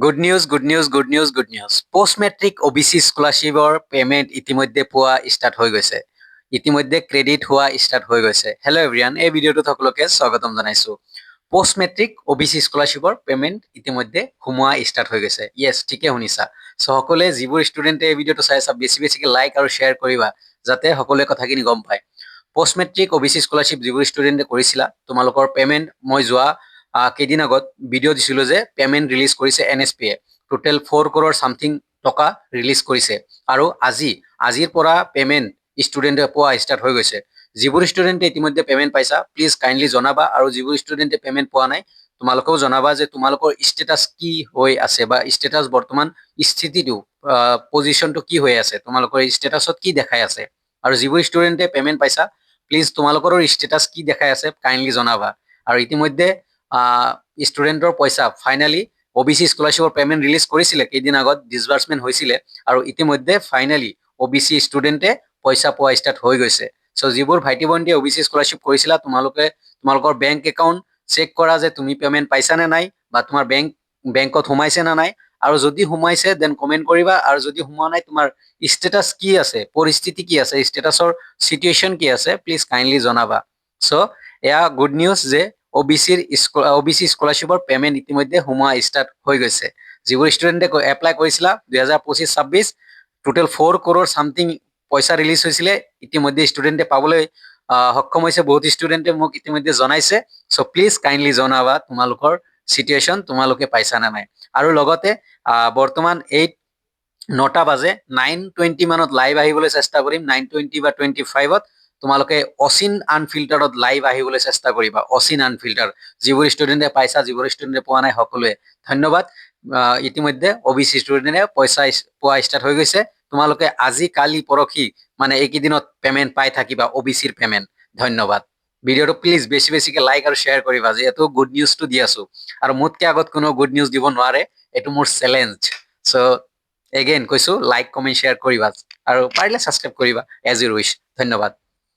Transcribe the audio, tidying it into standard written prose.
Good news, good news, good news, good news. Post matric OBC স্কলাৰশ্বিপৰ payment ইতিমধ্যে পোৱা start হৈ গৈছে। ইতিমধ্যে ক্ৰেডিট হোৱা ষ্টাৰ্ট হৈ গৈছে। হেল্ল' এভৰিৱান, এই ভিডিঅ'টোত সকলোকে স্বাগতম জনাইছো। পোষ্ট মেট্ৰিক অবিচি স্কলাৰশ্বিপৰ পেমেণ্ট ইতিমধ্যে সোমোৱা ষ্টাৰ্ট হৈ গৈছে। য়েছ, ঠিকে শুনিছা। চ' সকলোৱে যিবোৰ ষ্টুডেণ্টে এই ভিডিঅ'টো চাই আছা বেছিকৈ লাইক আৰু শ্বেয়াৰ কৰিবা, যাতে সকলোৱে কথাখিনি গম পায়। পোষ্ট মেট্ৰিক অবিচি স্কলাৰশ্বিপ যিবোৰ ষ্টুডেণ্টে কৰিছিলা, তোমালোকৰ পেমেণ্ট মই যোৱা কেইদিন আগত ভিডিঅ' দিছিলোঁ যে পেমেণ্ট ৰিলিজ কৰিছে NSP-য়ে। টোটেল 4 crore চামথিং টকা ৰিলিজ কৰিছে। আৰু আজিৰ পৰা পেমেণ্ট ষ্টুডেণ্টে পোৱা ষ্টাৰ্ট হৈ গৈছে। যিবোৰ ষ্টুডেণ্টে ইতিমধ্যে পেমেণ্ট পাইছা, প্লিজ কাইণ্ডলি জনাবা, আৰু যিবোৰ ষ্টুডেণ্টে পেমেণ্ট পোৱা নাই তোমালোকেও জনাবা যে তোমালোকৰ ষ্টেটাছ কি হৈ আছে, বা ষ্টেটাছ বৰ্তমান স্থিতিটো পজিশ্যনটো কি হৈ আছে, তোমালোকৰ ষ্টেটাছত কি দেখাই আছে। আৰু যিবোৰ ষ্টুডেণ্টে পেমেণ্ট পাইছা, প্লিজ তোমালোকৰো ষ্টেটাছ কি দেখাই আছে কাইণ্ডলি জনাবা। আৰু ইতিমধ্যে ষ্টুডেণ্টৰ পইচা ফাইনেলি অবিচি স্কলাৰশ্বিপৰ পেমেণ্ট ৰিলিজ কৰিছিলে, কেইদিন আগত ডিছবাৰ্চমেণ্ট হৈছিলে, আৰু ইতিমধ্যে ফাইনেলি অবিচি ষ্টুডেণ্টে পইচা পোৱা ষ্টাৰ্ট হৈ গৈছে। চ' যিবোৰ ভাইটি ভণ্টিয়ে অবিচি স্কলাৰশ্বিপ কৰিছিলা, তোমালোকৰ বেংক একাউণ্ট চেক কৰা যে তুমি পেমেণ্ট পাইছা নে নাই, বা তোমাৰ বেংকত সোমাইছে নে নাই। আৰু যদি সোমাইছে দেন কমেণ্ট কৰিবা, আৰু যদি সোমোৱা নাই তোমাৰ ষ্টেটাছ কি আছে, পৰিস্থিতি কি আছে, ষ্টেটাছৰ চিটুৱেশ্যন কি আছে, প্লিজ কাইণ্ডলি জনাবা। চ' এয়া গুড নিউজ যে অবিচি স্কলাৰশ্বিপৰ পেমেণ্ট ইতিমধ্যে সোমোৱা ষ্টাৰ্ট হৈ গৈছে। যিবোৰ ষ্টুডেণ্টে এপ্লাই কৰিছিলা 2025-26 টোটেল 4 crore চামথিং পইচা ৰিলিজ হৈছিলে, ইতিমধ্যে ষ্টুডেণ্টে পাবলৈ সক্ষম হৈছে। বহুত ষ্টুডেণ্টে মোক ইতিমধ্যে জনাইছে। চ' প্লিজ কাইণ্ডলি জনাবা তোমালোকৰ চিটুৱেশ্যন, তোমালোকে পাইছা নে নাই। আৰু লগতে বৰ্তমান 9টা বাজে, 9:20 মানত লাইভ আহিবলৈ চেষ্টা কৰিম। 9:20 বা 25-ত তোমালোকে অচিন আনফিল্টাৰত লাইভ আহিবলৈ চেষ্টা কৰিবা। অচিন আনফিল্টাৰ যিবোৰ ষ্টুডেণ্টে পাইছা, যিবোৰ ষ্টুডেণ্টে পোৱা নাই, সকলোৱে ধন্যবাদ। ইতিমধ্যে অবিচি ষ্টুডেণ্টে পইচা পোৱা ষ্টাৰ্ট হৈ গৈছে। তোমালোকে আজি, কালি, পৰহি মানে এইকেইদিনত পেমেণ্ট পাই থাকিবা অবিচিৰ পেমেণ্ট। ধন্যবাদ। ভিডিঅ'টো প্লিজ বেছিকৈ লাইক আৰু শ্বেয়াৰ কৰিবা, যিহেতু গুড নিউজটো দি আছো, আৰু মোতকৈ আগত কোনো গুড নিউজ দিব নোৱাৰে। এইটো মোৰ চেলেঞ্জ। চ' এগেইন কৈছো, লাইক, কমেণ্ট, শ্বেয়াৰ কৰিবা, আৰু পাৰিলে ছাবস্ক্ৰাইব কৰিবা এজ ইউৰ উইচ। ধন্যবাদ।